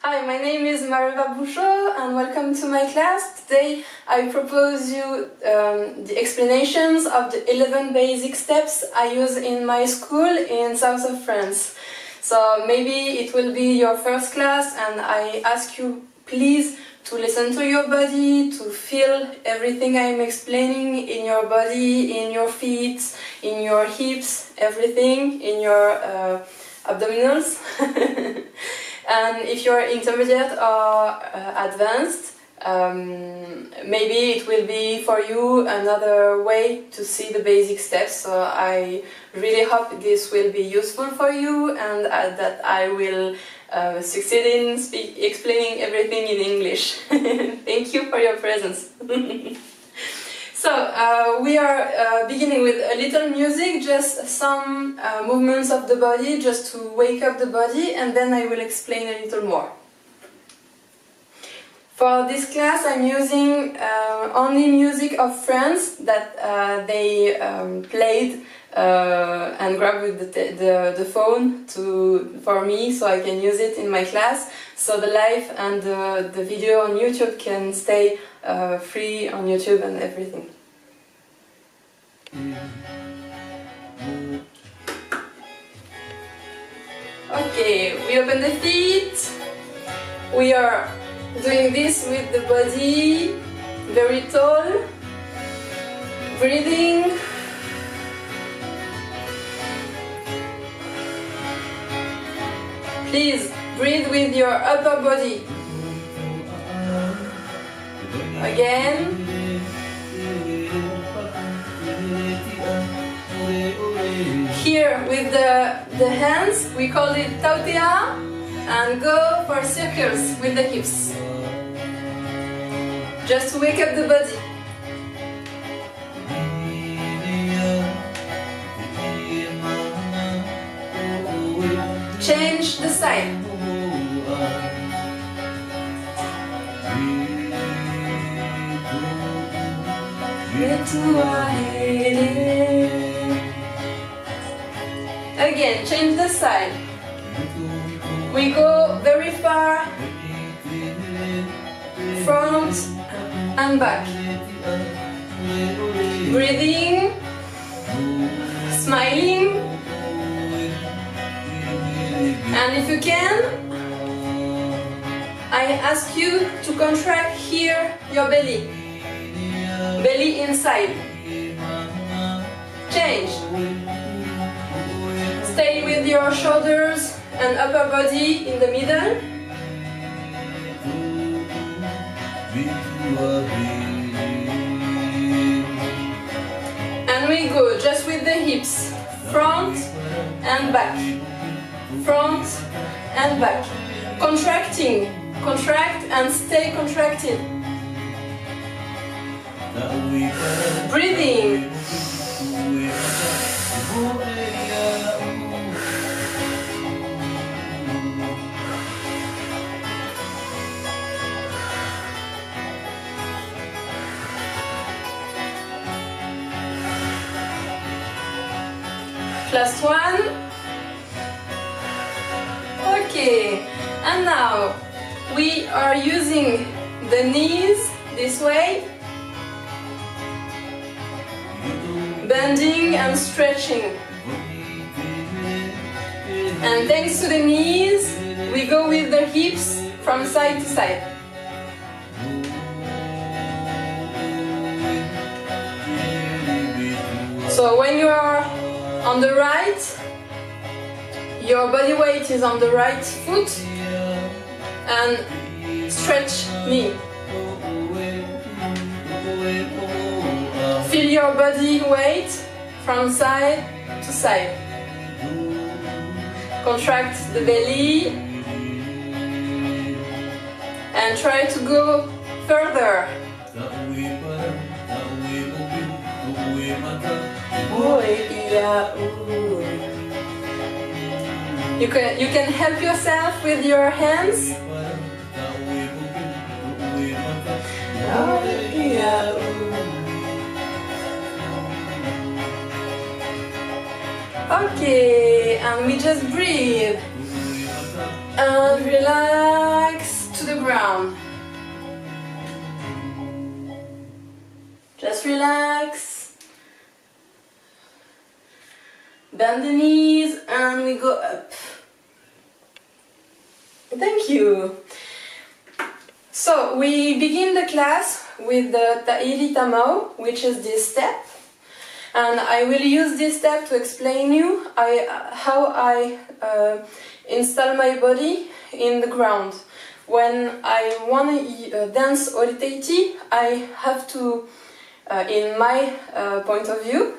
Hi, my name is Mareva Bouchaux and welcome to my class. Today I propose you the explanations of the 11 basic steps I use in my school in south of France. So maybe it will be your first class and I ask you please to listen to your body, to feel everything I'm explaining in your body, in your feet, in your hips, everything, in your abdominals. And if you're intermediate or advanced, maybe it will be for you another way to see the basic steps. So I really hope this will be useful for you and that I will succeed in explaining everything in English. Thank you for your presence. So we are beginning with a little music, just some movements of the body, just to wake up the body, and then I will explain a little more. For this class I'm using only music of France that they played and grabbed with the phone for me, so I can use it in my class, so the live and the video on YouTube can stay free on YouTube and everything. Okay, we open the feet. We are doing this with the body very tall. Breathing. Please breathe with your upper body. Again. Here with the hands we call it tautea and go for circles with the hips. Just to wake up the body. Change the side. Again, change the side. We go very far, front and back. Breathing, smiling, and if you can, I ask you to contract here your belly. Belly inside. Change. Stay with your shoulders and upper body in the middle. And we go just with the hips, front and back, front and back. Contracting, contract and stay contracted. Breathing. Last one. Okay, and now we are using the knees this way, bending and stretching. And thanks to the knees, we go with the hips from side to side. So when you are on the right, your body weight is on the right foot and stretch knee. Feel your body weight from side to side. Contract the belly and try to go further. You can help yourself with your hands. Okay, and we just breathe and relax. ground. Just relax. Bend the knees and we go up. Thank you. So we begin the class with the Tahiti Tamau, which is this step. And I will use this step to explain you how I install my body in the ground. When I want to dance Ori Tahiti, I have to, in my point of view,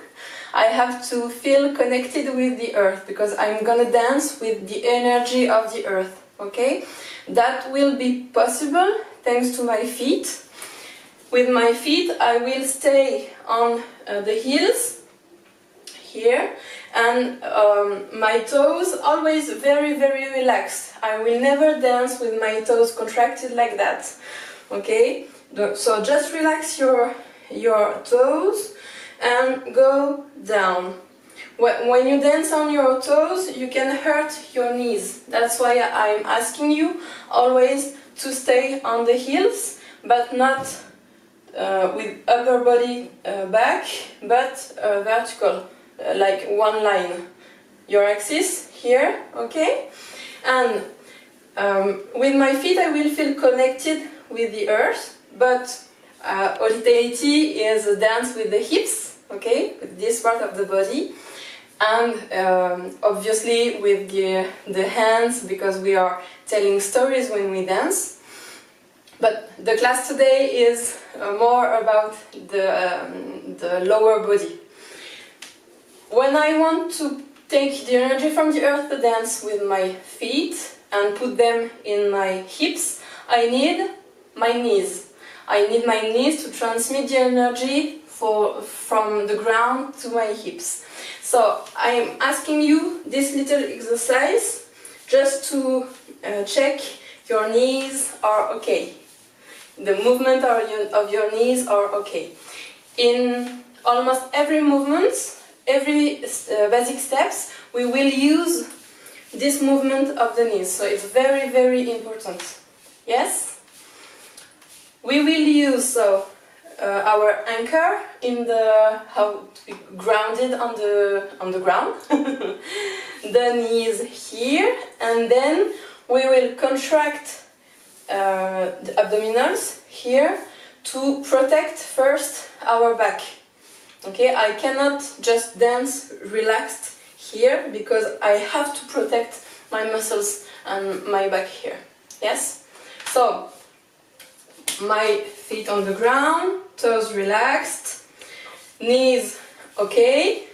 I have to feel connected with the earth, because I'm gonna dance with the energy of the earth, okay? That will be possible thanks to my feet. With my feet I will stay on the heels here, and my toes always very relaxed. I will never dance with my toes contracted like that, okay? So just relax your toes and go down. When you dance on your toes, you can hurt your knees. That's why I'm asking you always to stay on the heels, but not with upper body back, but vertical, like one line. Your axis here, okay? And with my feet I will feel connected with the earth, but Ori Tahiti is a dance with the hips, okay? With this part of the body. And obviously with the hands, because we are telling stories when we dance. But the class today is more about the lower body. When I want to take the energy from the earth to dance with my feet and put them in my hips, I need my knees. I need my knees to transmit the energy from the ground to my hips. So I am asking you this little exercise just to check your knees are okay. The movement of your knees are okay. In almost every movement, every basic steps, we will use this movement of the knees. So it's very important. Yes? We will use our anchor in how to be grounded on the ground. The knees here, and then we will contract the abdominals here to protect first our back. Okay, I cannot just dance relaxed here because I have to protect my muscles and my back here. Yes? So my feet on the ground, toes relaxed, knees okay,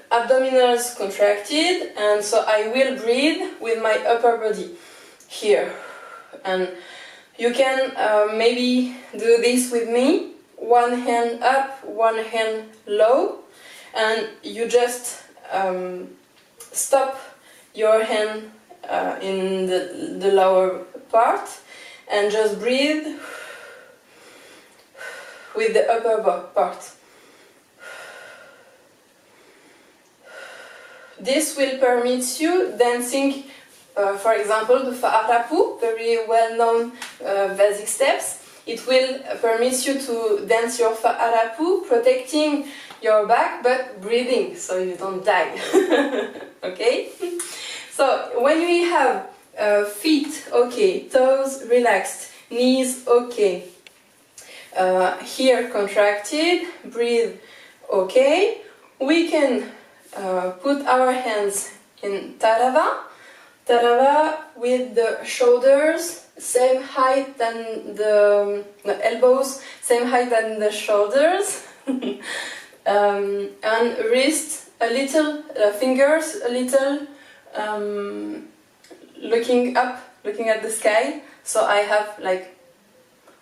abdominals contracted, and so I will breathe with my upper body here. And you can maybe do this with me, one hand up, one hand low, and you just stop your hand in the lower part and just breathe with the upper part. This will permit you dancing, for example, the fa'arapu, very well-known basic steps. It will permit you to dance your fa'arapu, protecting your back but breathing so you don't die. Okay? So when we have feet okay, toes relaxed, knees okay, here contracted, breathe okay, we can put our hands in Tarava with the shoulders same height than the elbows, same height than the shoulders, and wrist a little, fingers a little looking up, looking at the sky, so I have like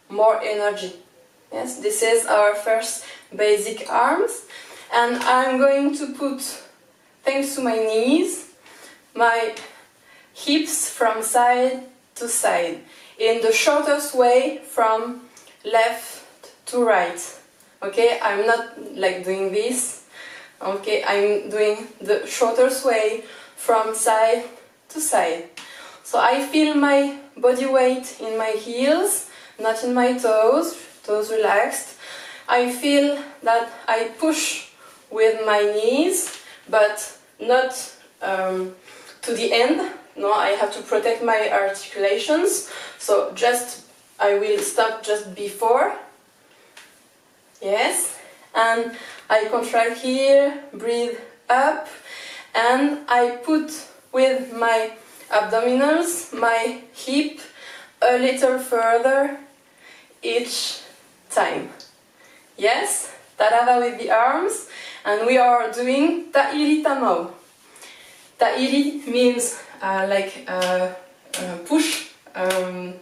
more energy. Yes, this is our first basic arms, and I'm going to put, thanks to my knees, my hips from side to side in the shortest way from left to right. Okay, I'm not like doing this. Okay, I'm doing the shortest way from side to side. So I feel my body weight in my heels, not in my toes relaxed. I feel that I push with my knees, but not to the end. No, I have to protect my articulations. So I will stop just before. Yes. And I contract here, breathe up, and I put with my abdominals my hip a little further each time. Yes, tarava with the arms, and we are doing ta'iri tamau. Ta'iri means push,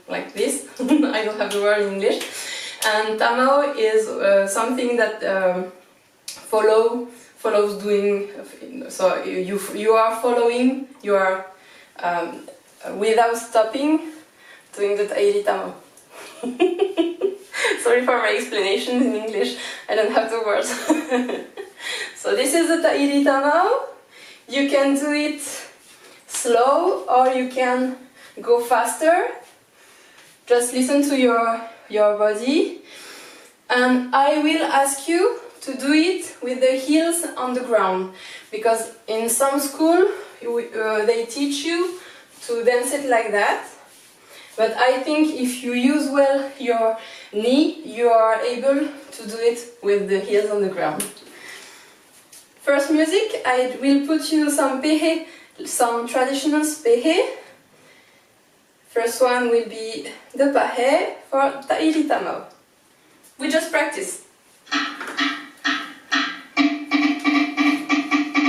like this. I don't have the word in English. And tamau is something that follows doing. So you are following. You are without stopping doing the ta'iri tamau. Sorry for my explanation in English, I don't have the words. So this is the ta'iri tamau. You can do it slow or you can go faster. Just listen to your body. And I will ask you to do it with the heels on the ground. Because in some school they teach you to dance it like that. But I think if you use well your knee, you are able to do it with the heels on the ground. First music, I will put you some pehe, some traditional pehe. First one will be the pahe for ta'iri tamau. We just practice.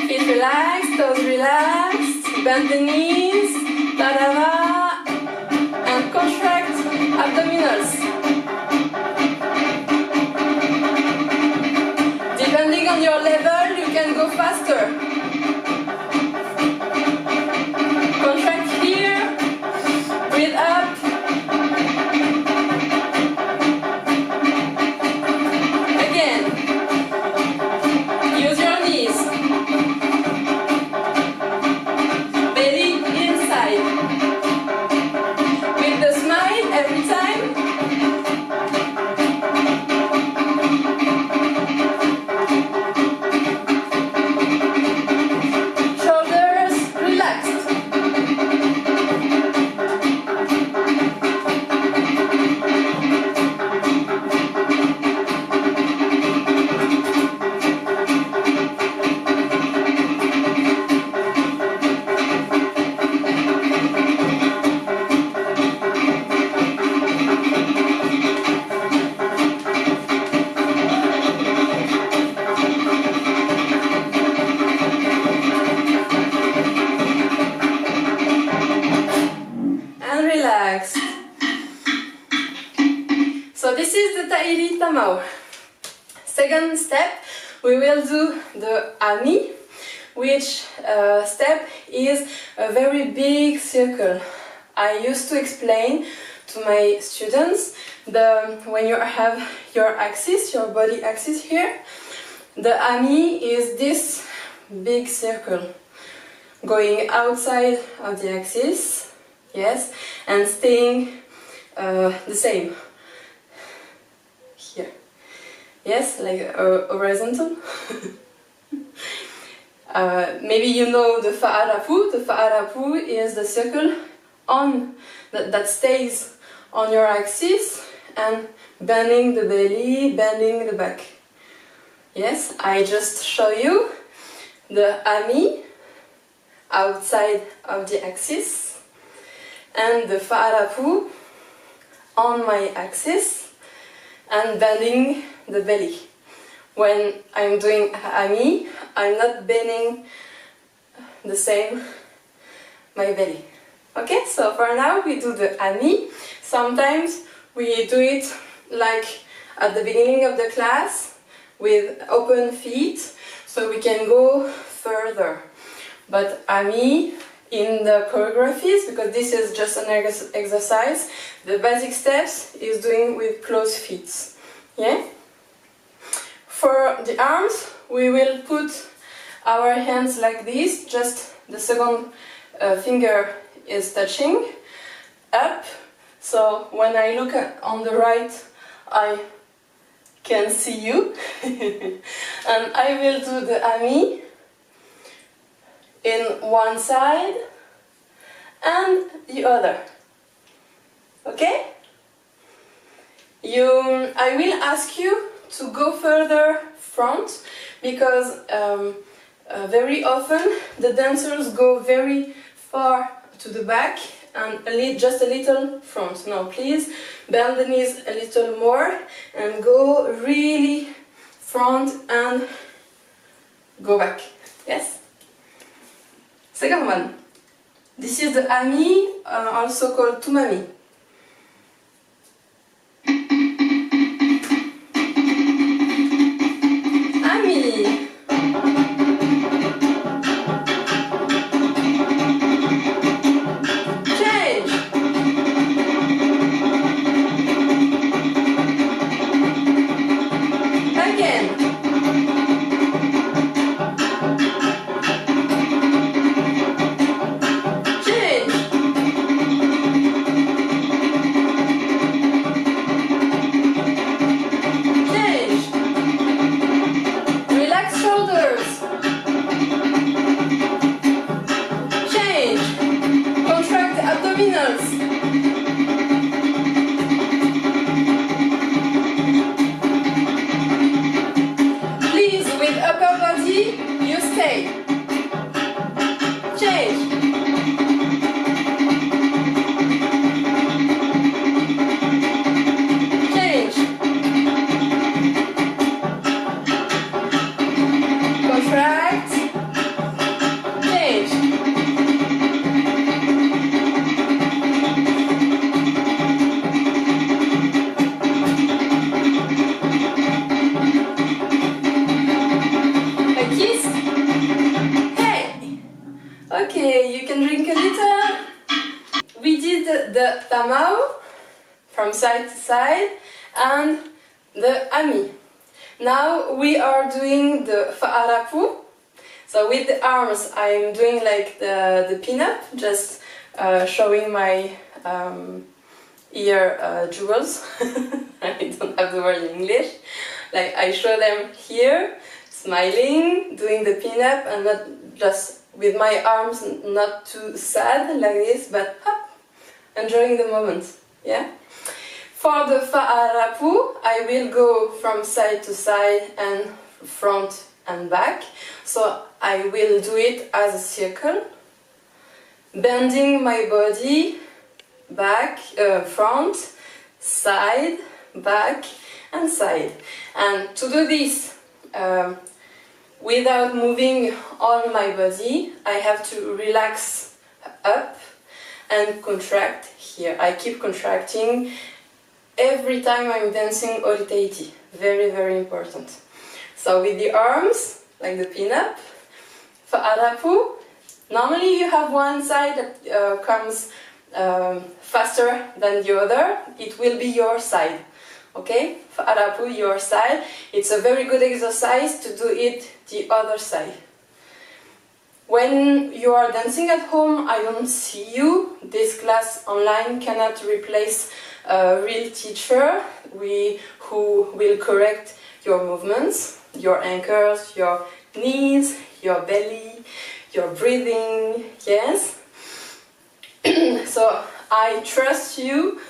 Feet relaxed, toes relaxed, bend the knees, tarava, and contract abdominals. Depending on your level, you can go faster. Contract here, breathe up. Again, use your knees. Belly inside. With the smile every time. Shoulders relaxed. So this is the ta'iri tamau. Second step, we will do the ami, which step is a very big circle. I used to explain to my students when you have your axis, your body axis here, the ami is this big circle going outside of the axis, yes, and staying the same here, yes, like horizontal. Maybe you know the fa'arapu. The fa'arapu is the circle that stays on your axis and bending the belly, bending the back. Yes, I just show you the ami outside of the axis and the fa'arapu on my axis and bending the belly. When I'm doing ami, I'm not bending the same my belly. Okay, so for now we do the ami. Sometimes we do it like at the beginning of the class with open feet, so we can go further. But ami in the choreographies, because this is just an exercise, the basic steps is doing with closed feet. Yeah? For the arms, we will put our hands like this, just the second finger is touching up. So when I look on the right, I can see you. And I will do the ami in one side and the other. Okay? I will ask you to go further front because very often the dancers go very far to the back and just a little front. No, please bend the knees a little more and go really front and go back. Yes? Second one. This is the ami, also called tumami. Ami. Change. Again. Change. Change. Relax shoulders. Change. Contract abdominals. Please, with upper body, you stay. Change. Change. Contract. Change. A kiss. Hey. Okay, you can drink a little. We did the tamau from side to side and the ami. Now we are doing the fa'arapu. So with the arms I'm doing like the pin-up, just showing my ear jewels. I don't have the word in English. Like I show them here, smiling, doing the pin-up and not just with my arms, not too sad like this, but up, enjoying the moment. Yeah? For the fa'arapu, I will go from side to side and front and back. So I will do it as a circle, bending my body back, front, side, back and side. And to do this without moving all my body, I have to relax up and contract here. I keep contracting every time I'm dancing Ori Tahiti. Very, very important. So with the arms, like the pin-up, fa'arapu, normally you have one side that comes faster than the other. It will be your side. Okay? Fa'arapu, your side. It's a very good exercise to do it the other side. When you are dancing at home, I don't see you. This class online cannot replace a real teacher who will correct your movements, your anchors, your knees, your belly, your breathing, yes? So I trust you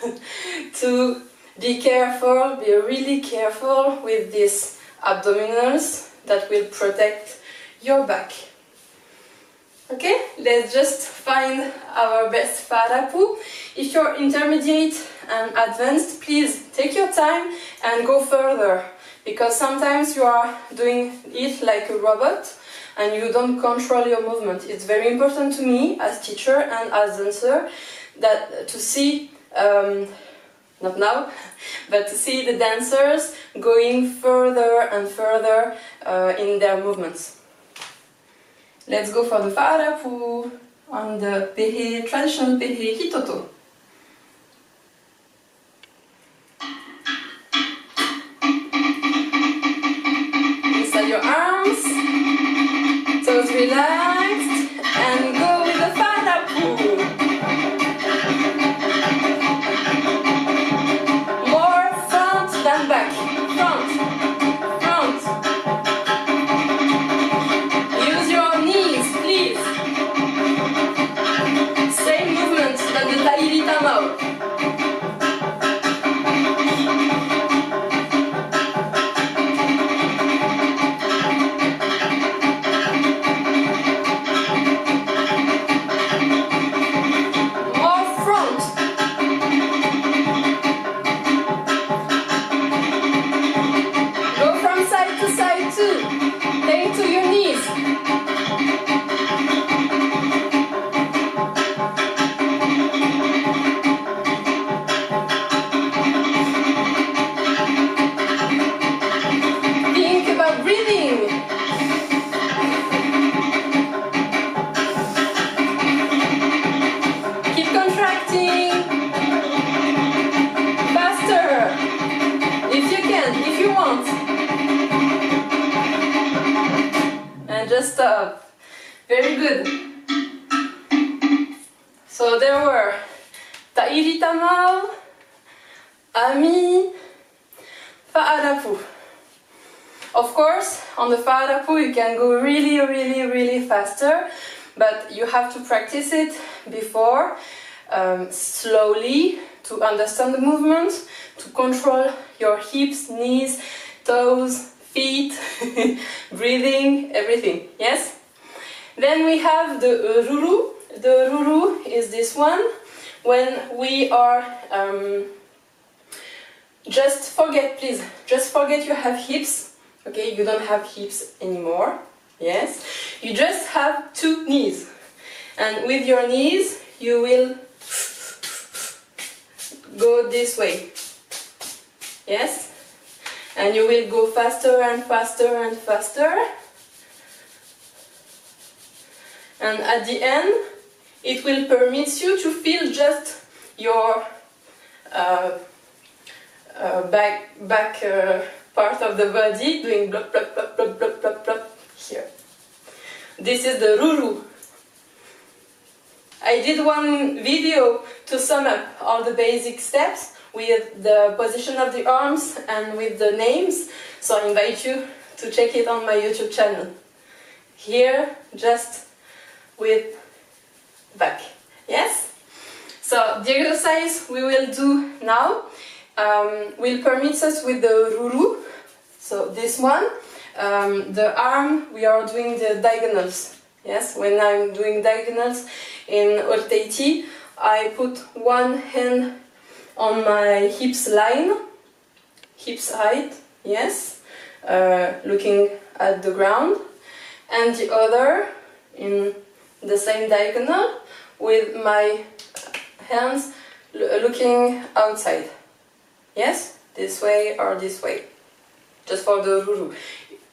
to be careful, be really careful with these abdominals that will protect your back. Okay, let's just find our best fa'arapu. If you're intermediate and advanced, please take your time and go further, because sometimes you are doing it like a robot and you don't control your movement. It's very important to me as teacher and as dancer that to see, not now, but to see the dancers going further and further in their movements. Let's go for the fa'arapu on the traditional pehe TUTO. Inside your arms, toes relaxed, and go with the fa'arapu. Very good. So there were Tahiti Tamal, Ami, Fa'arapu. Of course, on the Fa'arapu you can go really faster, but you have to practice it before, slowly, to understand the movement, to control your hips, knees, toes, feet, breathing, everything, yes? Then we have the ruru. The ruru is this one, when we are, just forget please, just forget you have hips, okay? You don't have hips anymore, yes? You just have two knees, and with your knees you will go this way, yes? And you will go faster and faster and faster. And at the end, it will permit you to feel just your back part of the body doing blop, blop, blop, blop, blop, blop, blop here. This is the ruru. I did one video to sum up all the basic steps with the position of the arms and with the names, so I invite you to check it on my YouTube channel. Here, just with back, yes? So the exercise we will do now will permit us with the ruru. So this one, the arm, we are doing the diagonals, yes? When I'm doing diagonals in Ori Tahiti, I put one hand on my hips line, hips height, yes, looking at the ground, and the other in the same diagonal with my hands looking outside, yes, this way or this way, just for the ruru.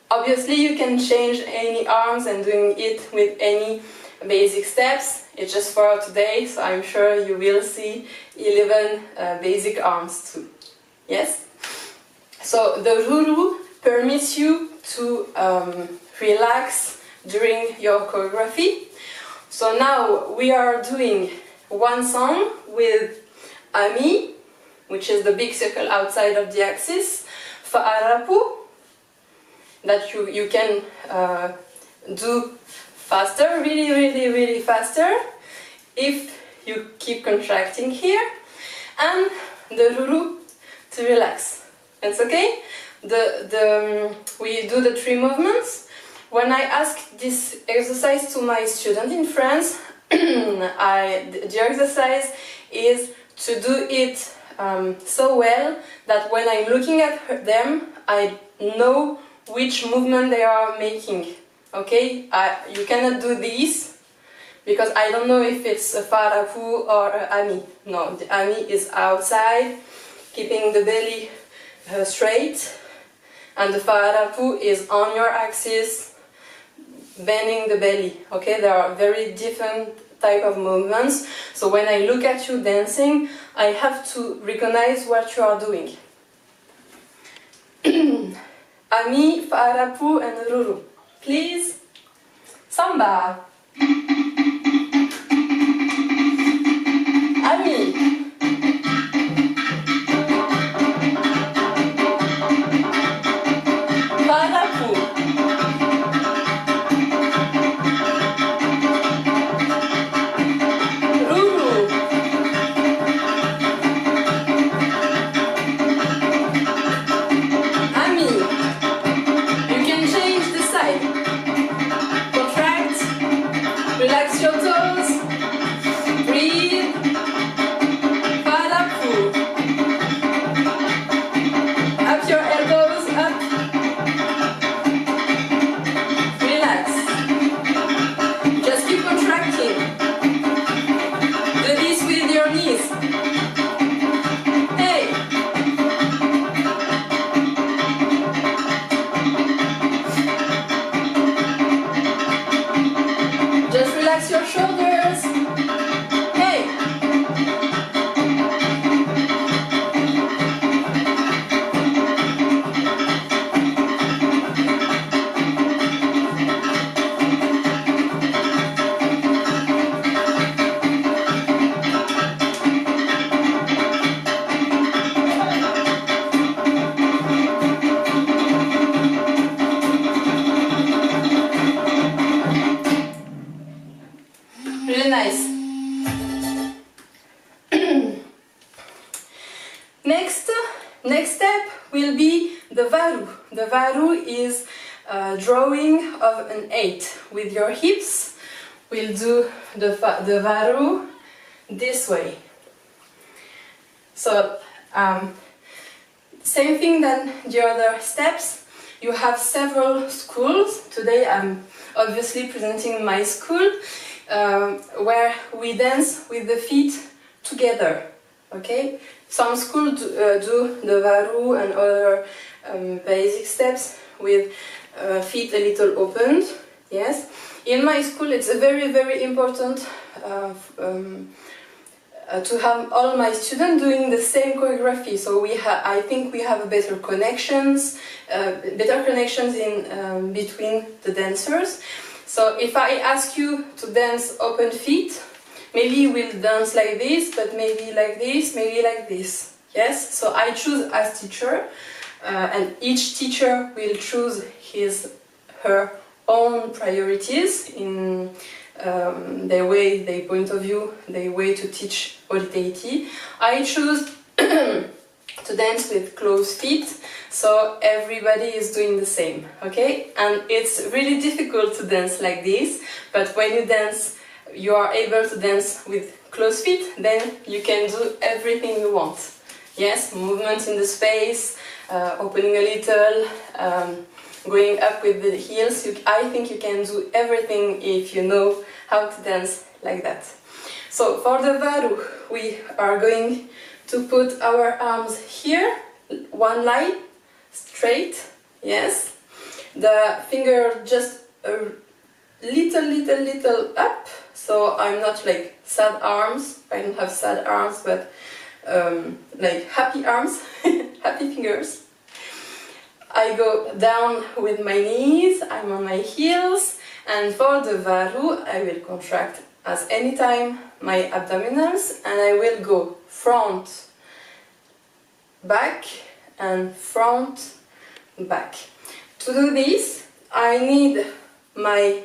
Obviously you can change any arms and doing it with any basic steps. It's just for today, so I'm sure you will see 11 basic arms too. Yes? So the ruru permits you to relax during your choreography. So now we are doing one song with Ami, which is the big circle outside of the axis, Fa'arapu, that you can do faster, really faster, if you keep contracting here, and the ruru to relax. It's okay? We do the 3 movements. When I ask this exercise to my student in France, the exercise is to do it so well that when I'm looking at them, I know which movement they are making. Okay, you cannot do this because I don't know if it's a Fa'arapu or a Ami. No, the Ami is outside, keeping the belly straight, and the Fa'arapu is on your axis, bending the belly. Okay, there are very different type of movements. So when I look at you dancing, I have to recognize what you are doing. Ami, Fa'arapu, and ruru. Please, samba. Ami. Fa'arapu. Ruru. Ami. You can change the side. Contract. Relax your toes. Breathe. Next step will be the varu. The varu is a drawing of an 8 with your hips. We'll do the varu this way. So same thing than the other steps. You have several schools. Today I'm obviously presenting my school, where we dance with the feet together. Okay? Some schools do the varu and other basic steps with feet a little opened. Yes. In my school, it's very, very important to have all my students doing the same choreography. So I think we have better connections in between the dancers. So if I ask you to dance open feet, maybe we'll dance like this, but maybe like this, maybe like this. Yes. So I choose as teacher, and each teacher will choose her own priorities in their way, their point of view, their way to teach Ori Tahiti. I choose to dance with closed feet, so everybody is doing the same, okay? And it's really difficult to dance like this, but when you dance, you are able to dance with closed feet, then you can do everything you want. Yes, movement in the space, opening a little, going up with the heels. I think you can do everything if you know how to dance like that. So for the varu, we are going to put our arms here, one line, straight, yes. The finger just a little up, so I'm not like sad arms, I don't have sad arms, but like happy arms, happy fingers. I go down with my knees, I'm on my heels, and for the varu I will contract as anytime my abdominals, and I will go front, back, and front, back. To do this, I need my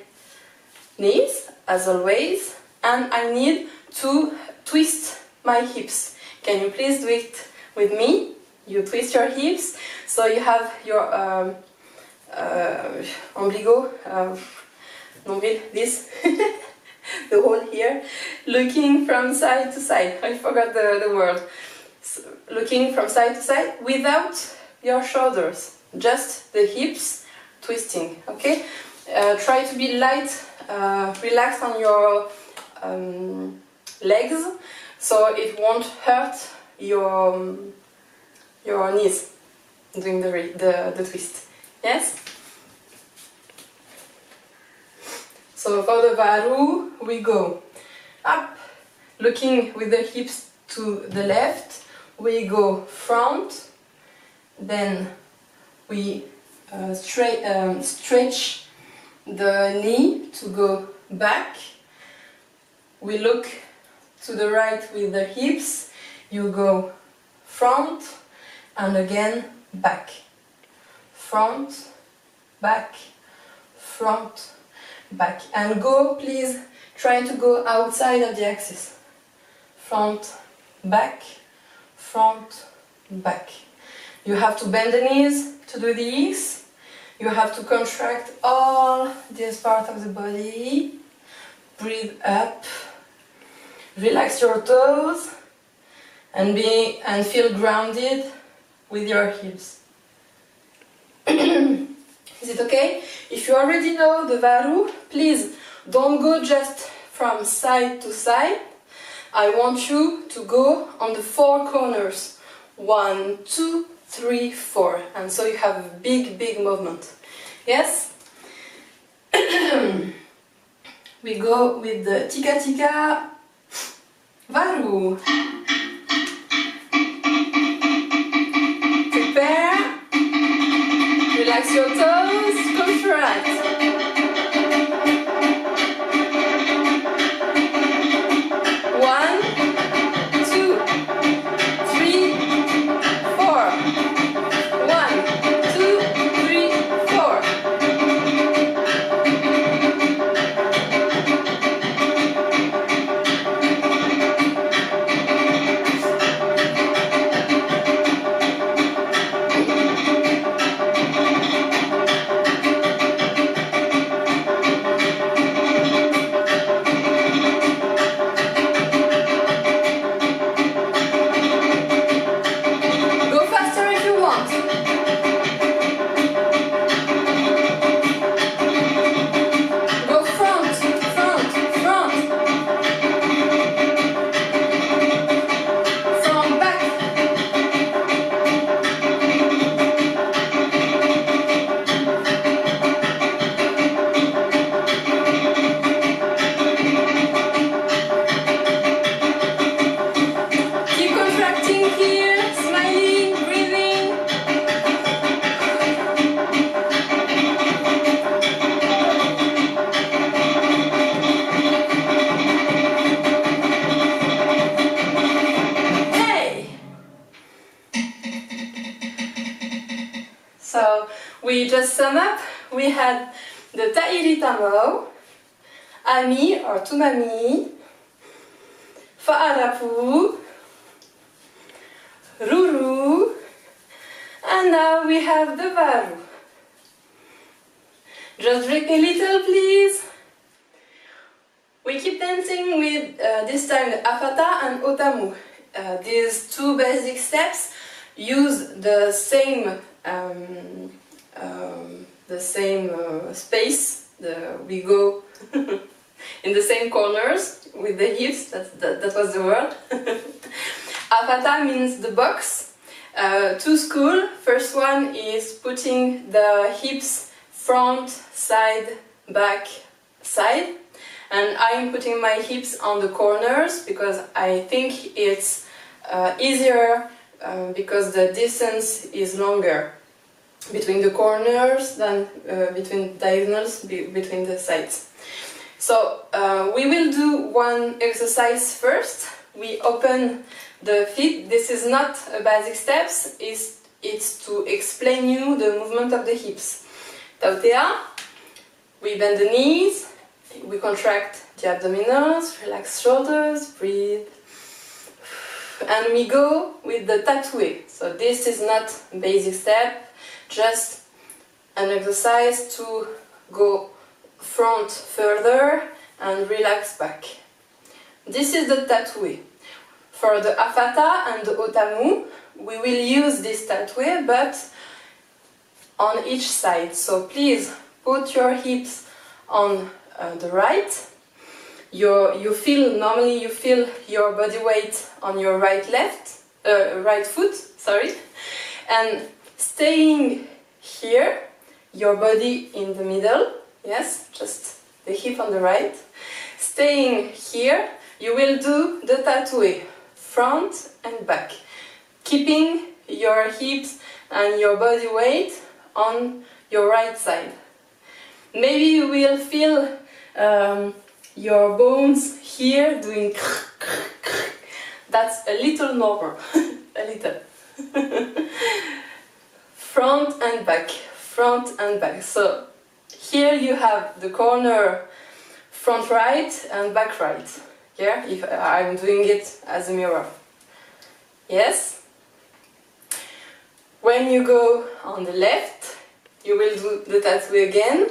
knees, as always, and I need to twist my hips. Can you please do it with me? You twist your hips, so you have your ombligo, nombril, this, the hole here, looking from side to side. I forgot the word. So, looking from side to side without your shoulders, just the hips twisting, okay? Try to be light, relaxed on your legs, so it won't hurt your knees doing the twist. Yes? So for the varu, we go up, looking with the hips to the left, we go front, then we stretch the knee to go back, we look to the right with the hips, you go front, and again back, front, back, front, back, and go, please try to go outside of the axis, front, back, front, back. You have to bend the knees to do this, you have to contract all this part of the body, breathe up, relax your toes, and feel grounded with your hips. Is it okay? If you already know the varu, please don't go just from side to side. I want you to go on the 4 corners. 1, 2, 3, 4. And so you have a big movement. Yes? We go with the tika tika varu. Prepare, relax your toes, contract. 1, 2, 3, 4. 1, 2, 3, 4. Breathing here, smiling, breathing. Hey! So we just sum up. We had the Tahiti Tamo, Ami or Tumami, Fa'arapu, Ruru, and now we have the Varu. Just drink a little, please. We keep dancing with this time the Afata and Otamu. These two basic steps use the same space. We go in the same corners with the hips. That was the word. Afata means the box. Two school. First one is putting the hips front, side, back, side. And I'm putting my hips on the corners because I think it's easier because the distance is longer between the corners than between diagonals between the sides. So we will do one exercise first. We open the feet. This is not a basic steps. It's to explain you the movement of the hips. Tautea. We bend the knees. We contract the abdominals. Relax shoulders. Breathe. And we go with the tatoué. So this is not a basic step. Just an exercise to go front further and relax back. This is the tatoué. For the Afata and the Otamu, we will use this tatoué but on each side. So please put your hips on the right. Normally you feel your body weight on your right foot, sorry, and staying here, your body in the middle, yes, just the hip on the right. Staying here, you will do the tatoué, front and back, keeping your hips and your body weight on your right side. Maybe you will feel your bones here doing that's a little normal, a little. Front and back, front and back. So here you have the corner front right and back right. Yeah, if I'm doing it as a mirror. Yes? When you go on the left, you will do the tattoo again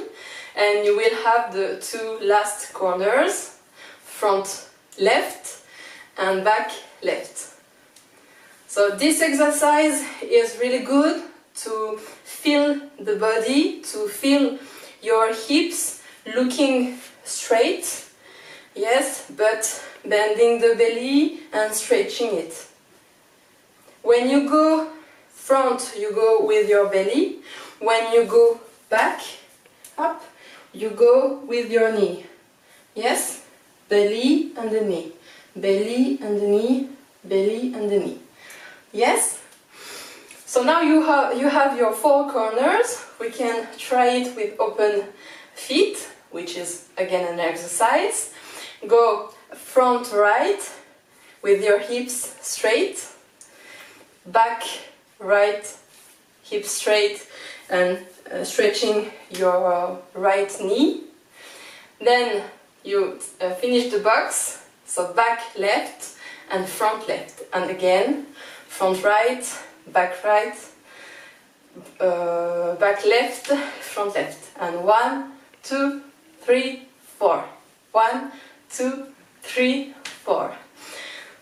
and you will have the two last corners, front left and back left. So this exercise is really good to feel the body, to feel your hips looking straight, yes, but bending the belly and stretching it. When you go front, you go with your belly. When you go back, up, you go with your knee. Yes, belly and the knee, belly and the knee, belly and the knee. Yes? So now you have your four corners. We can try it with open feet, which is again an exercise. Go front right with your hips straight, back right, hips straight and stretching your right knee. Then you finish the box, so back left and front left, and again front right, back left, front left, and 1, 2, 3, 4. 1, 2, 3, 4.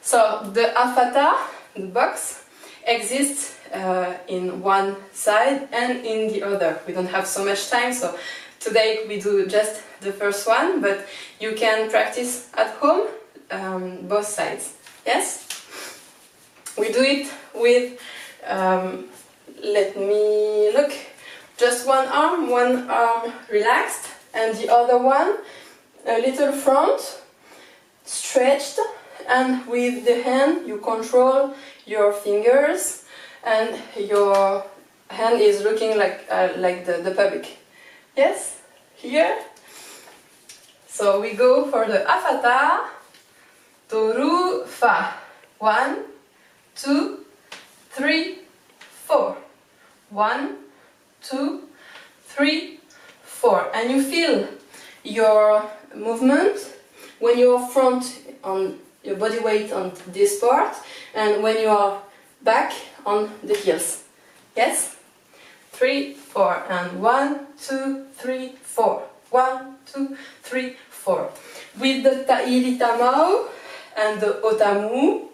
So the Afata, the box, exists in one side and in the other. We don't have so much time, so today we do just the first one, but you can practice at home both sides. Yes? We do it with, let me look, just one arm relaxed, and the other one a little front, stretched, and with the hand you control your fingers, and your hand is looking like the public. Yes? Here? So we go for the afata, toru, fa. 1, 2, 3, 4. 1, 2, 3, 4. And you feel your movement when you are front on your body weight on this part, and when you are back on the heels. Yes? 3, 4. And 1, 2, 3, 4. 1, 2, 3, 4. With the ta'iri tamau and the otamu,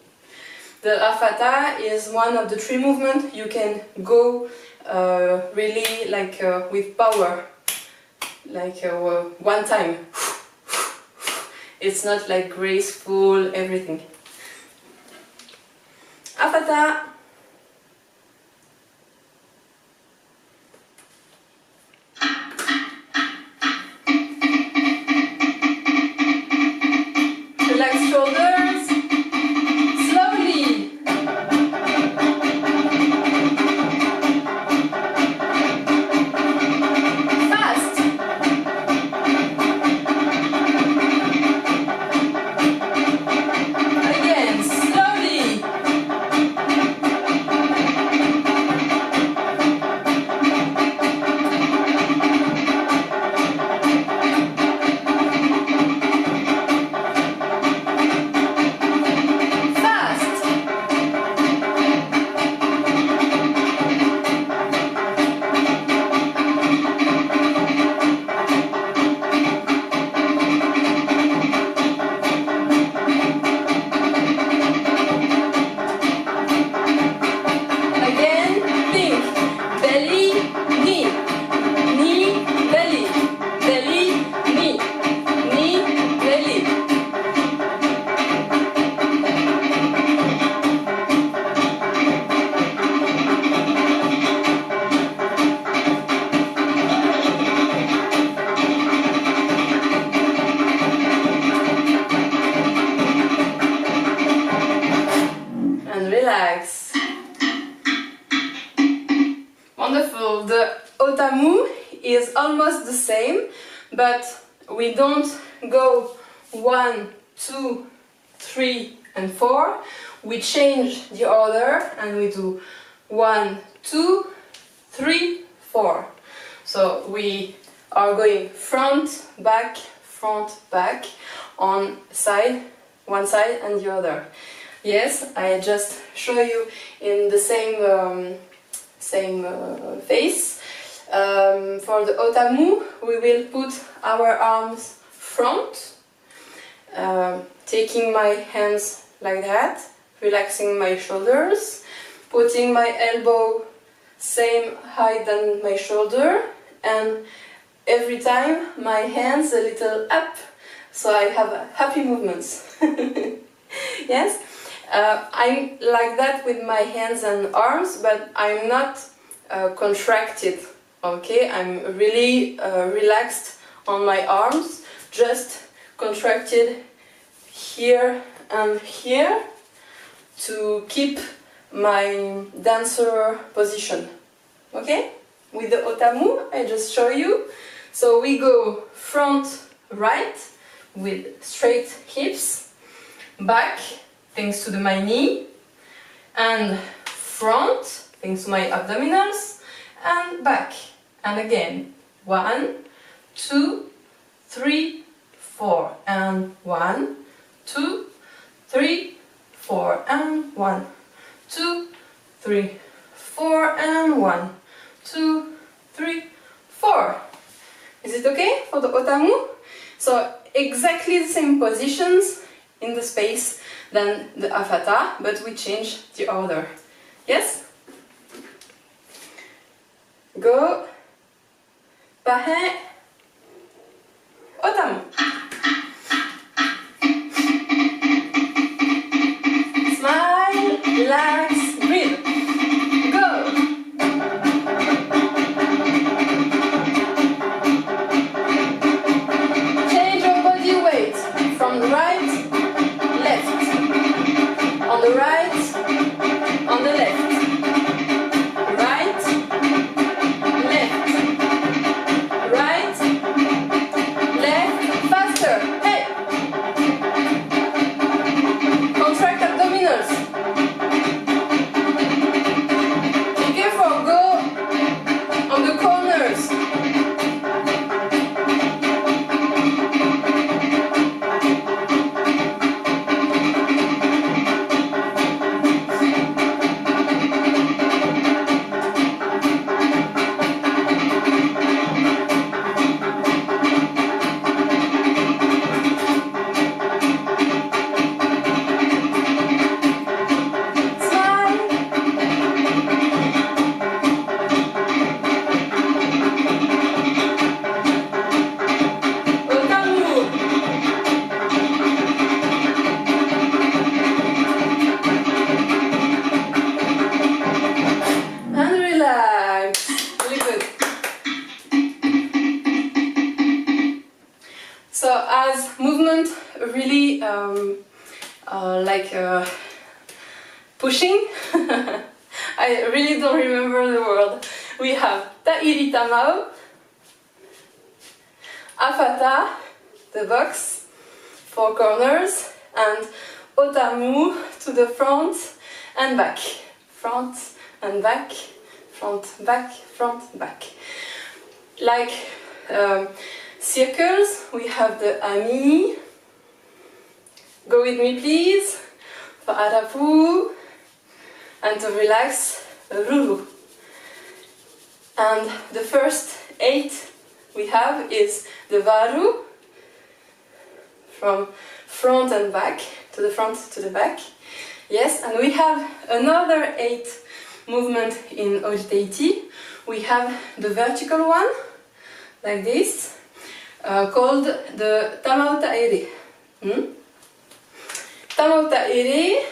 the afata is one of the 3 movements you can go really like with power, like one time. It's not like graceful, everything. Afata. Relax shoulders. Slowly. Fast. Again, slowly. Fast. Again, think. Belly, knee. Knee, belly. Belly, knee. Knee, belly. And relax. Wonderful. The otamu is almost the same, but we don't go 1, 2, 3, and 4. We change the order and we do 1, 2, 3, 4. So we are going front, back, on side, one side and the other. Yes, I just show you in the same face. For the otamu, we will put our arms front, taking my hands like that, relaxing my shoulders, putting my elbow same height than my shoulder, and every time my hands a little up, so I have happy movements. Yes? I'm like that with my hands and arms, but I'm not contracted, okay? I'm really relaxed on my arms, just contracted here and here to keep my dancer position, okay? With the otamu, I just show you. So we go front, right, with straight hips, back, thanks to my knee, and front, thanks to my abdominals, and back. And again, 1, 2, 3, 4, and 1, 2, 3, 4, and 1, 2, 3, 4, and 1, 2, 3, 4. Is it okay for the otamu? So exactly the same positions in the space than the afata, but we change the order. Yes? Go. Pahe. Otamu. Smile, relax, breathe. Go. Change your body weight from right, left. like pushing. I really don't remember the word. We have Tahiti tamau, Afata, the box, 4 corners, and Otamu to the front and back. Front and back, front, back, front, back. Like circles, we have the Apini. Go with me please. For Arapu. And to relax, Ruru. And the first 8 we have is the Varu, from front and back, to the front to the back. Yes, and we have another 8 movement in Ori Tahiti. We have the vertical one, like this, called the Tautaere. Tautaere,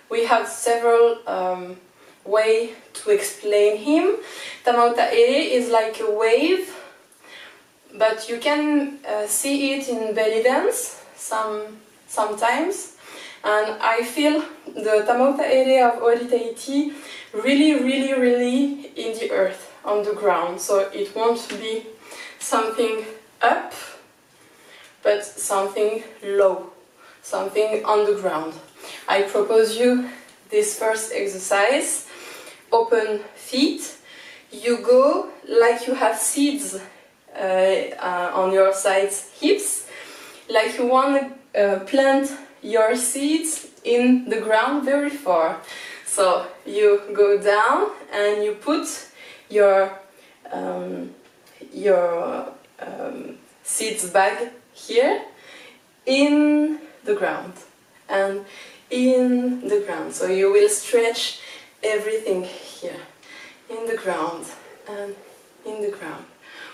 we have several ways to explain him. Tautaere is like a wave, but you can see it in belly dance sometimes. And I feel the Tautaere of Ori Tahiti really in the earth, on the ground. So it won't be something up, but something low, something on the ground. I propose you this first exercise. Open feet. You go like you have seeds on your sides hips, like you want to plant your seeds in the ground very far. So you go down and you put your seeds bag here in the ground and in the ground. So you will stretch everything here, in the ground and in the ground.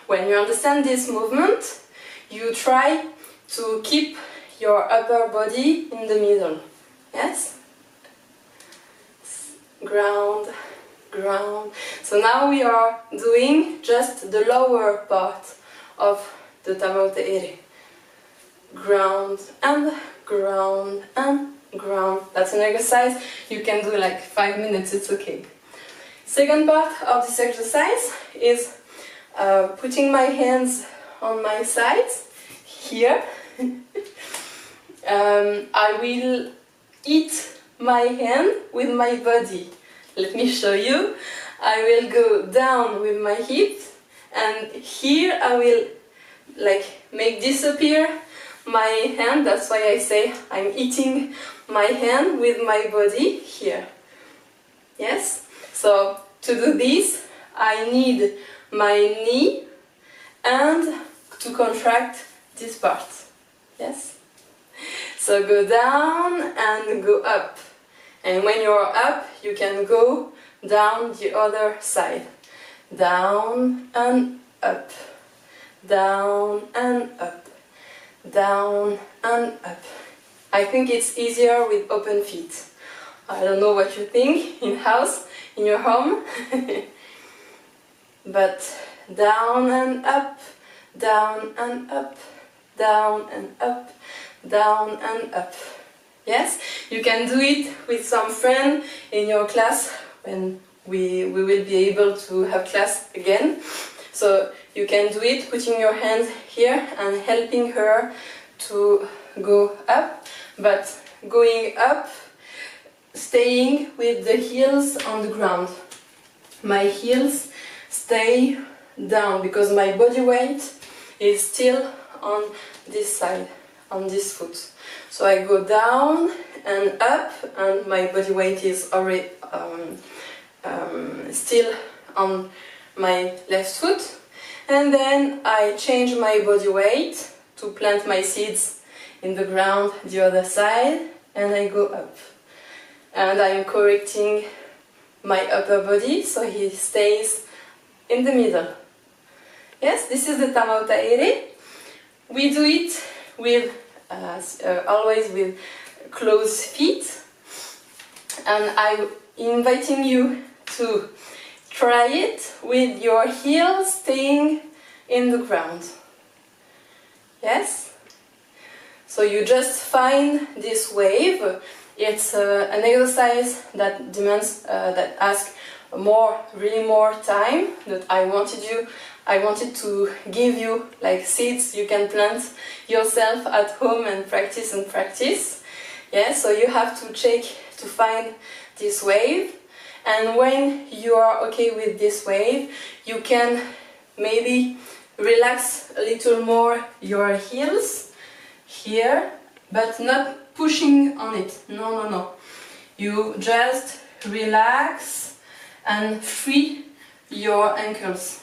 When you understand this movement, you try to keep your upper body in the middle. Yes? Ground, ground. So now we are doing just the lower part of the Tautaere. Ground and ground and ground. That's an exercise you can do like 5 minutes, it's okay. Second part of this exercise is putting my hands on my sides here. I will hit my hand with my body. Let me show you. I will go down with my hip, and here I will like make disappear my hand. That's why I say I'm hitting my hand with my body here. Yes? So to do this, I need my knee and to contract this part. Yes? So go down and go up. And when you're up, you can go down the other side. Down and up. Down and up. Down and up. I think it's easier with open feet. I don't know what you think in house, in your home. But down and up, down and up, down and up, down and up. Yes, you can do it with some friend in your class when we will be able to have class again. So you can do it putting your hands here and helping her to go up, but going up, staying with the heels on the ground. My heels stay down because my body weight is still on this side, on this foot. So I go down and up, and my body weight is already still on my left foot. And then I change my body weight to plant my seeds in the ground the other side, and I go up. And I'm correcting my upper body so he stays in the middle. Yes, this is the Tautaere. We do it with always with closed feet, and I'm inviting you to try it with your heels staying in the ground. Yes? So you just find this wave. It's an exercise that demands, that asks really more time. That I wanted to give you like seeds you can plant yourself at home and practice. Yeah, so you have to check to find this wave, and when you are okay with this wave, you can maybe relax a little more your heels here, but not pushing on it. No. You just relax and free your ankles.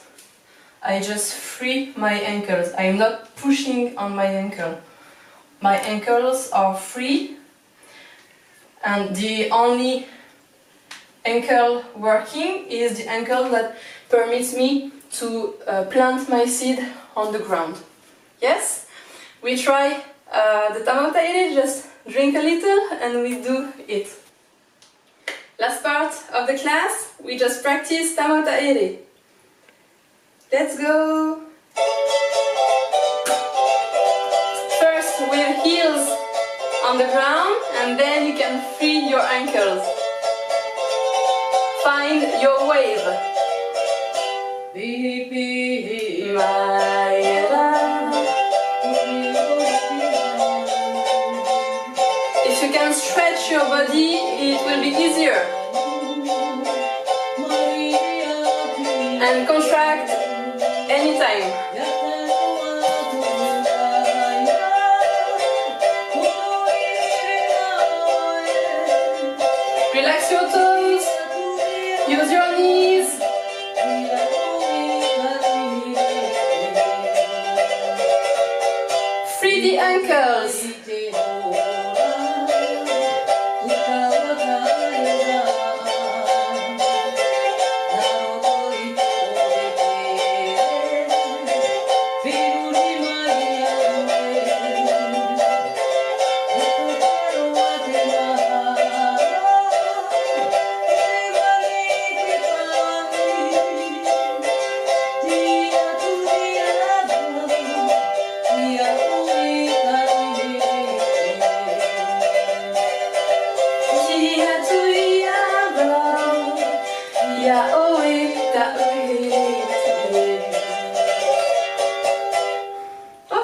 I just free my ankles. I'm not pushing on my ankle. My ankles are free, and the only ankle working is the ankle that permits me to plant my seed on the ground. Yes? We try the Teatuaitearatai, just drink a little and we do it. Last part of the class, we just practice Teatuaitearatai. Let's go! First with heels on the ground, and then you can free your ankles. Find your wave. If you can stretch your body, it will be easier. And contract anytime. Relax your toes. Use your knees. Free the ankles.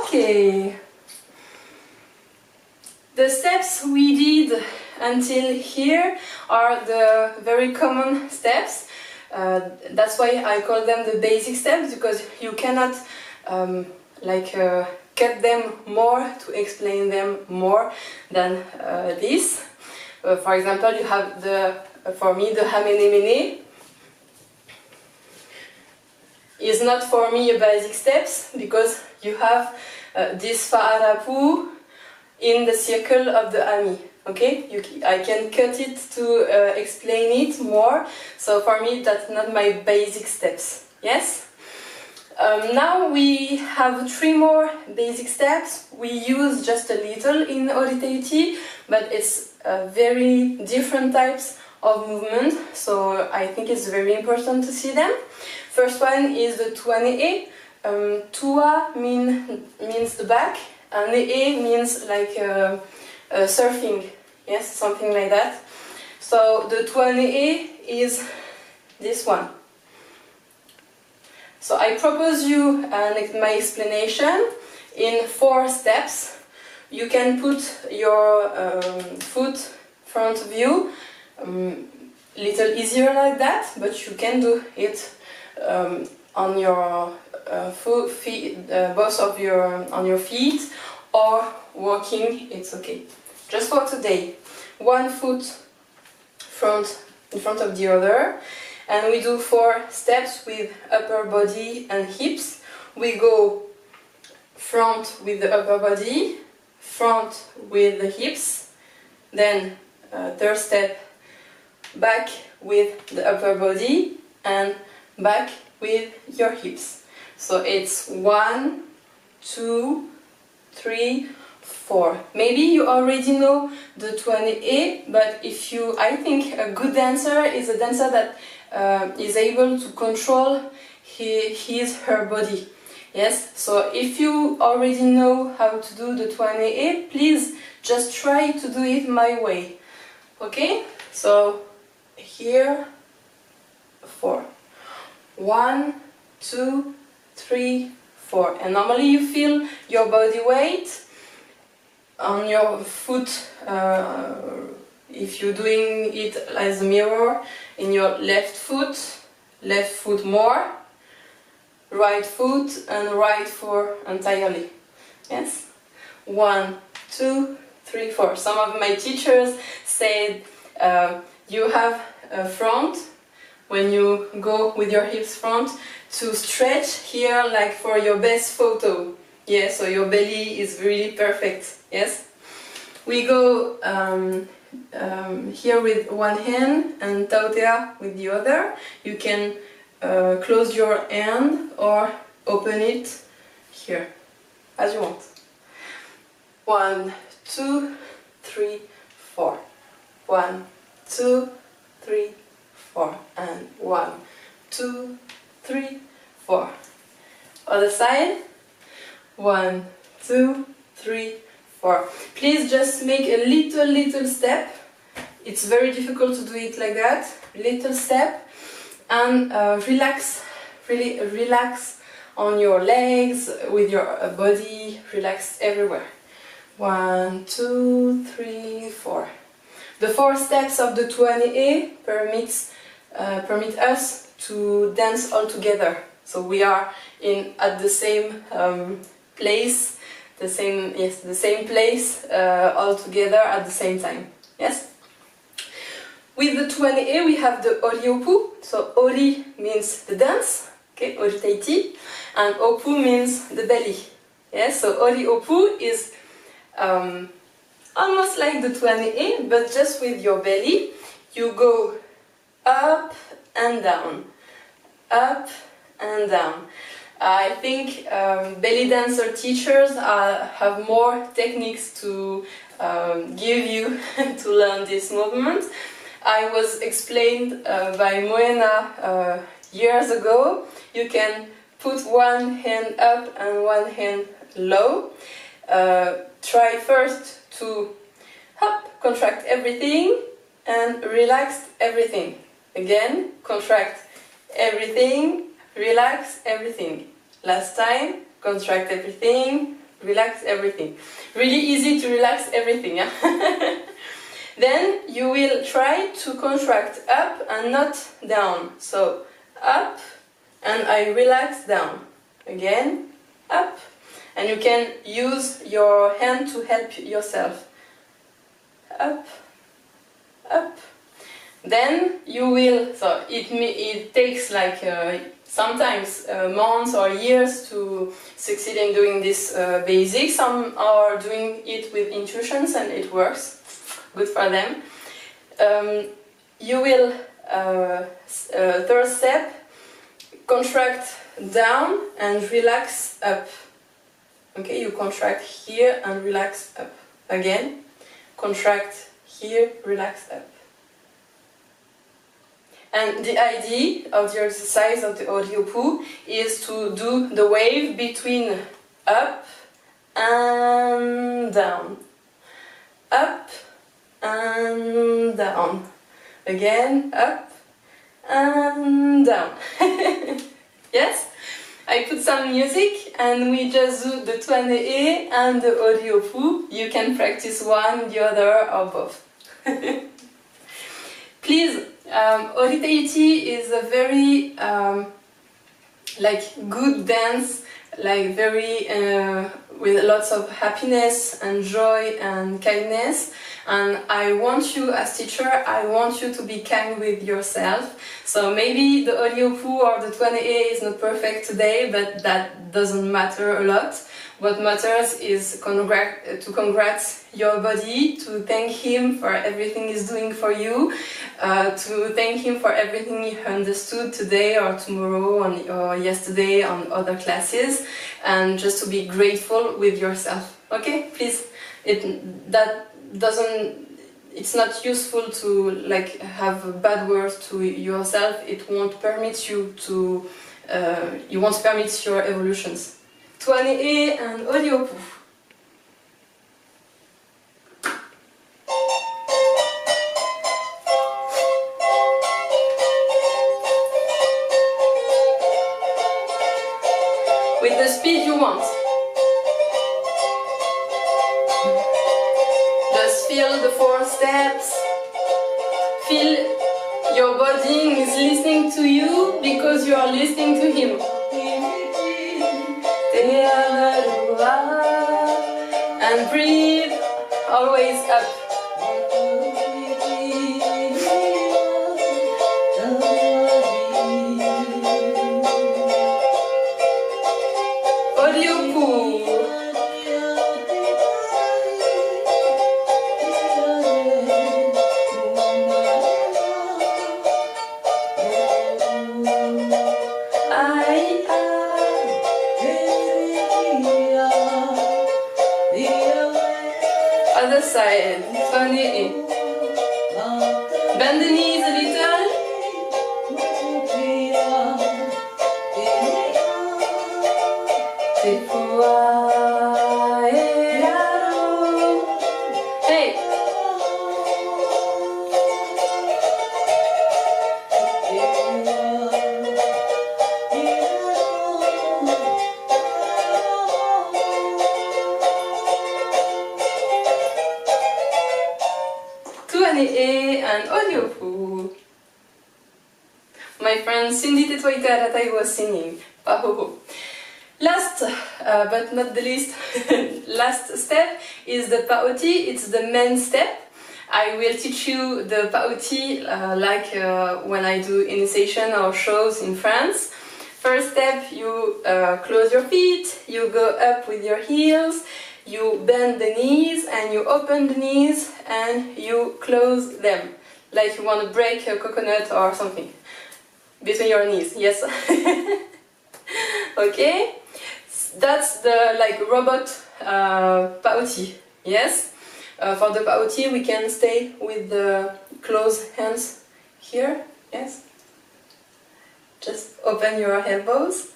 Okay. The steps we did until here are the very common steps. That's why I call them the basic steps, because you cannot cut them more to explain them more than this. For example, you have for me the hamene is not for me a basic steps, because you have this fa'arapu in the circle of the ami. Okay, I can cut it to explain it more. So for me, that's not my basic steps. Yes. Now we have 3 more basic steps. We use just a little in Ori Tahiti, but it's very different types of movement. So I think it's very important to see them. First one is the tenait. Tua means the back, and ne'e means like surfing. Yes, something like that. So the tenait is this one. So I propose you my explanation in 4 steps. You can put your foot front of you, little easier like that, but you can do it on your both of your feet, or walking. It's okay. Just for today, 1 foot in front of the other, and we do 4 steps with upper body and hips. We go front with the upper body, front with the hips, then 3rd step, back with the upper body and back with your hips. So it's 1, 2, 3, 4. Maybe you already know the tenait, but I think a good dancer is a dancer that is able to control her body. Yes, so if you already know how to do the tenait, please just try to do it my way. Okay, so here 4. 1, 2, 3, 4. And normally you feel your body weight on your foot, if you're doing it as a mirror, in your left foot more, right foot and right foot entirely. Yes? 1, 2, 3, 4. Some of my teachers said you have a front, when you go with your hips front, to stretch here like for your best photo. Yes, so your belly is really perfect. Yes? We go here with one hand and tautea with the other. You can close your hand or open it here, as you want. 1, 2, 3, 4. 1, 2, 3, 4. And 1, 2, 3, 4. Other side. 1, 2, 3, 4. Please just make a little step. It's very difficult to do it like that. Little step. And relax, really relax on your legs, with your body, relax everywhere. 1, 2, 3, 4. The 4 steps of the tenait permit us to dance all together. So we are at the same place, the same place all together at the same time. Yes. With the tenait we have the Ori opu. So Ori means the dance, okay, Ori Tahiti, and opu means the belly. Yes. So Ori opu is almost like the tenait, but just with your belly. You go up and down, up and down. I think belly dancer teachers have more techniques to give you to learn this movement. I was explained by Moena years ago. You can put one hand up and one hand low. Try first to contract everything and relax everything. Again, contract everything, relax everything. Last time, contract everything, relax everything. Really easy to relax everything. Yeah? Then you will try to contract up and not down. So up and I relax down. Again, up. And you can use your hand to help yourself. Up, up. Then you will, so it takes like sometimes months or years to succeed in doing this basics. Some are doing it with intuitions and it works. Good for them. You will, third step, contract down and relax up. Okay, you contract here and relax up. Again, contract here, relax up. And the idea of the exercise of the Ori opu is to do the wave between up and down. Up and down. Again, up and down. Yes? I put some music and we just do the tenait and the Ori opu. You can practice one, the other, or both. Please, Ori Tahiti is a very good dance, like very with lots of happiness and joy and kindness. And I want you, as teacher, I want you to be kind with yourself. So maybe the Ori opu or the tenait is not perfect today, but that doesn't matter a lot. What matters is to congratulate your body, to thank him for everything he's doing for you, to thank him for everything he understood today or tomorrow or yesterday on other classes, and just to be grateful with yourself. Okay, please. It's not useful to have bad words to yourself. It won't permit you to. You won't permit your evolutions. tenait and Ori. With the speed you want. Just feel the 4 steps. Feel your body is listening to you because you are listening to him. And breathe always up. Other side, tenait. Bend the knees a little. Hey. And audio. My friend Cindy Teatuaitearatai was singing. Pahoho. Last but not the least, last step is the paoti. It's the main step. I will teach you the paoti like when I do initiation or shows in France. First step, you close your feet, you go up with your heels, you bend the knees and you open the knees and you close them. Like you want to break a coconut or something. Between your knees, yes. Okay? That's the like robot paoti, yes? For the paoti we can stay with the closed hands here, yes? Just open your elbows.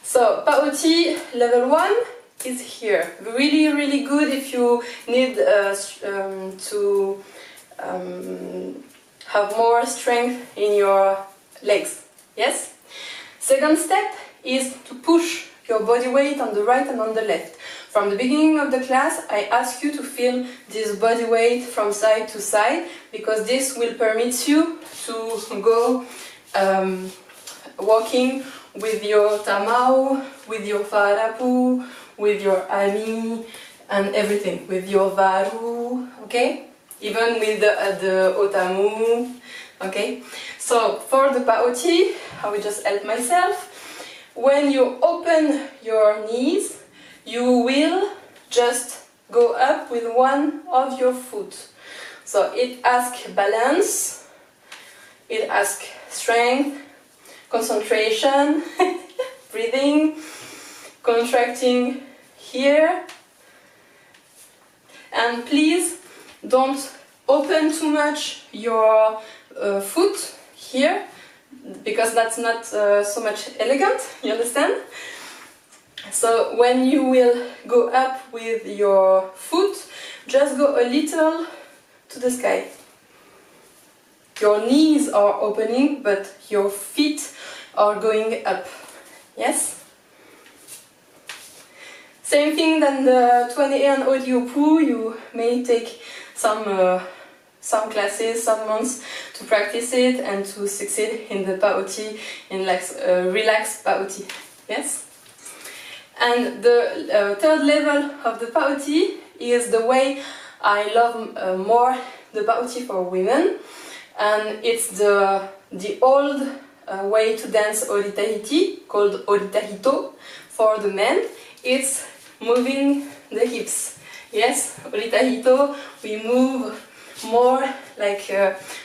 So paoti level 1 is here. Really, really good if you need to have more strength in your legs. Yes? Second step is to push your body weight on the right and on the left. From the beginning of the class, I ask you to feel this body weight from side to side because this will permit you to go walking with your tamau, with your farapu, with your ami, and everything, with your varu, okay? Even with the otamu, okay? So for the paoti, I will just help myself. When you open your knees, you will just go up with one of your foot. So it asks balance, it asks strength, concentration, breathing, contracting here. And please don't open too much your foot here, because that's not so much elegant, you understand? So when you will go up with your foot, just go a little to the sky. Your knees are opening, but your feet are going up. Yes? Same thing than the 20 and audio poo. You may take some classes, some months to practice it and to succeed in the paoti, in like relaxed paoti. Yes? And the third level of the paoti is the way I love more the paoti for women, and it's the old way to dance Ori Tahiti, called Ori Tahito for the men. It's moving the hips. Yes, Ori Tahito, we move more, like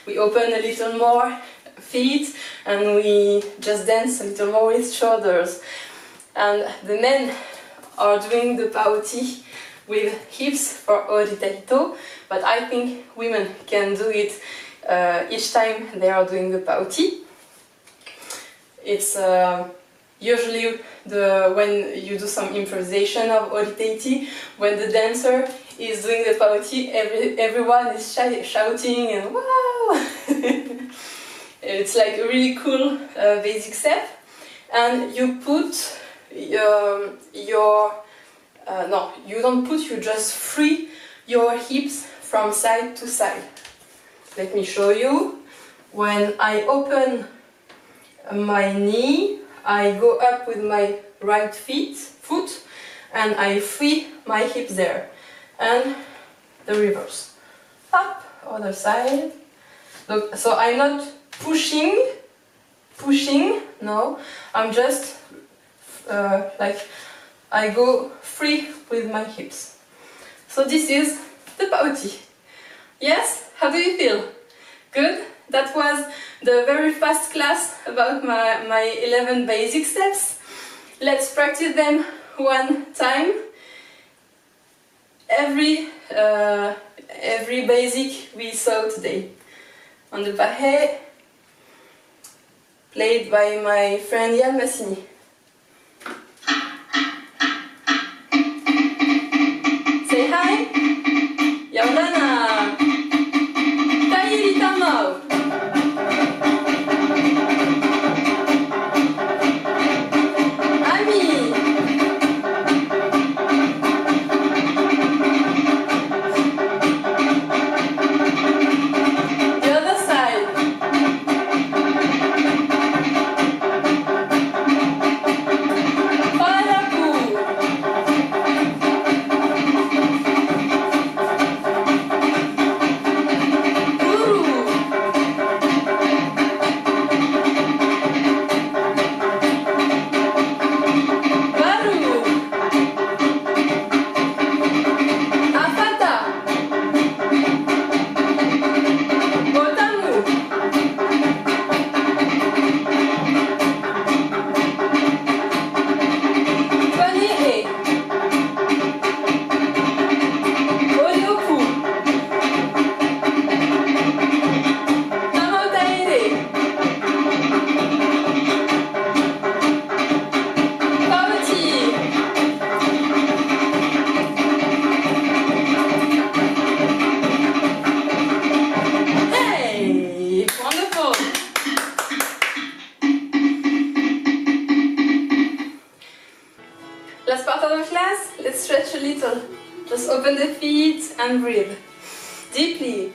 we open a little more feet and we just dance a little more with shoulders. And the men are doing the paoti with hips for Ori Tahito, but I think women can do it each time they are doing the paoti. It's usually when you do some improvisation of Ori Tahiti, when the dancer is doing the pauti, everyone is shouting and wow! It's like a really cool basic step. And you put no, you don't put, you just free your hips from side to side. Let me show you. When I open my knee, I go up with my right foot, and I free my hips there. And the reverse. Up, other side. Look, so I'm not pushing, no. I'm just like I go free with my hips. So this is the pauti. Yes? How do you feel? Good? That was the very fast class about my 11 basic steps. Let's practice them one time. Every basic we saw today. On the pahe, played by my friend Yann Masini. Say hi. Yaulana. Tahiti tamau. Ami. The other side. Last part of the class, let's stretch a little. Just open the feet and breathe deeply.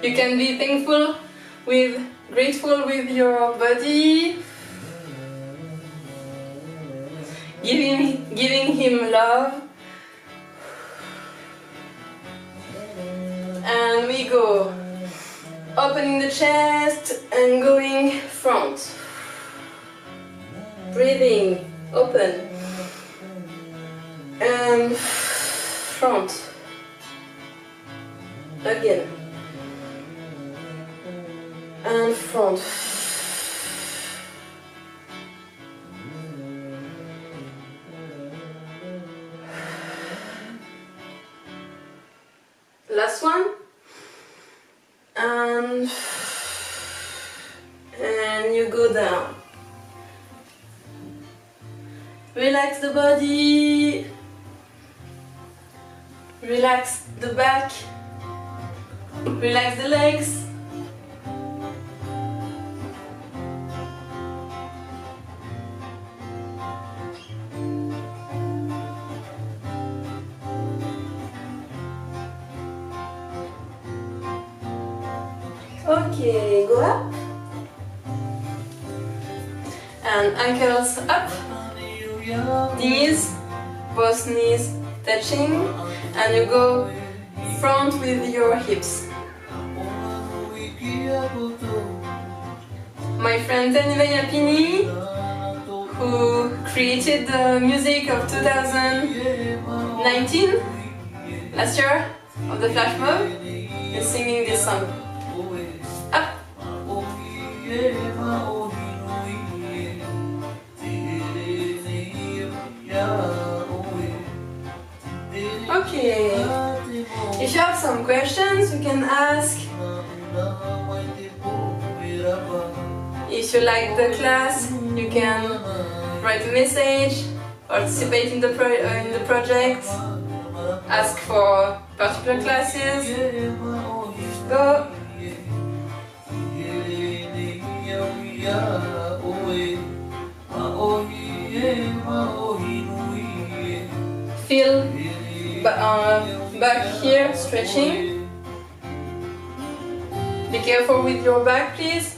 You can be grateful with your body, giving him love. And we go opening the chest and going front. Breathing, open. And front. Again. And front. Last one. And you go down. Relax the body. Relax the back. Relax the legs. Okay, go up. And ankles up. Knees, both knees touching. And you go front with your hips. My friend Teanivai Apini, who created the music of 2019, last year, of the flash mob, is singing this song. Up. Okay. If you have some questions, you can ask If you like the class, you can write a message, participate in the project, ask for particular classes. Go! Feel back here, stretching. Be careful with your back, please.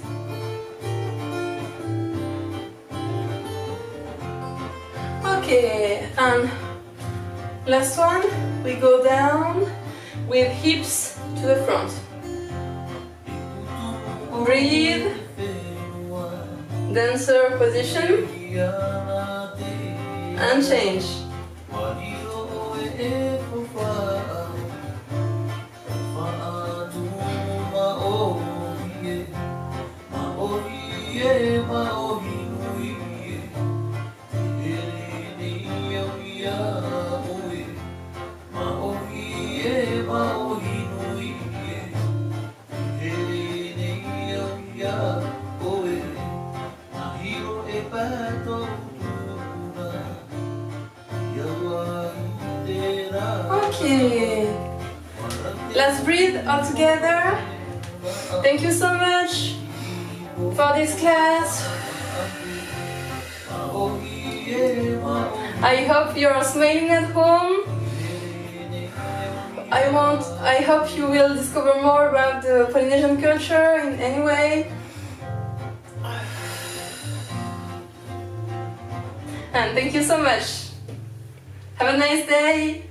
Okay, and last one, we go down with hips to the front. Breathe. Dancer position. And change. Okay, let's breathe all together. Thank you so much for this class. I hope you're smiling at home. I hope you will discover more about the Polynesian culture in any way. And thank you so much. Have a nice day.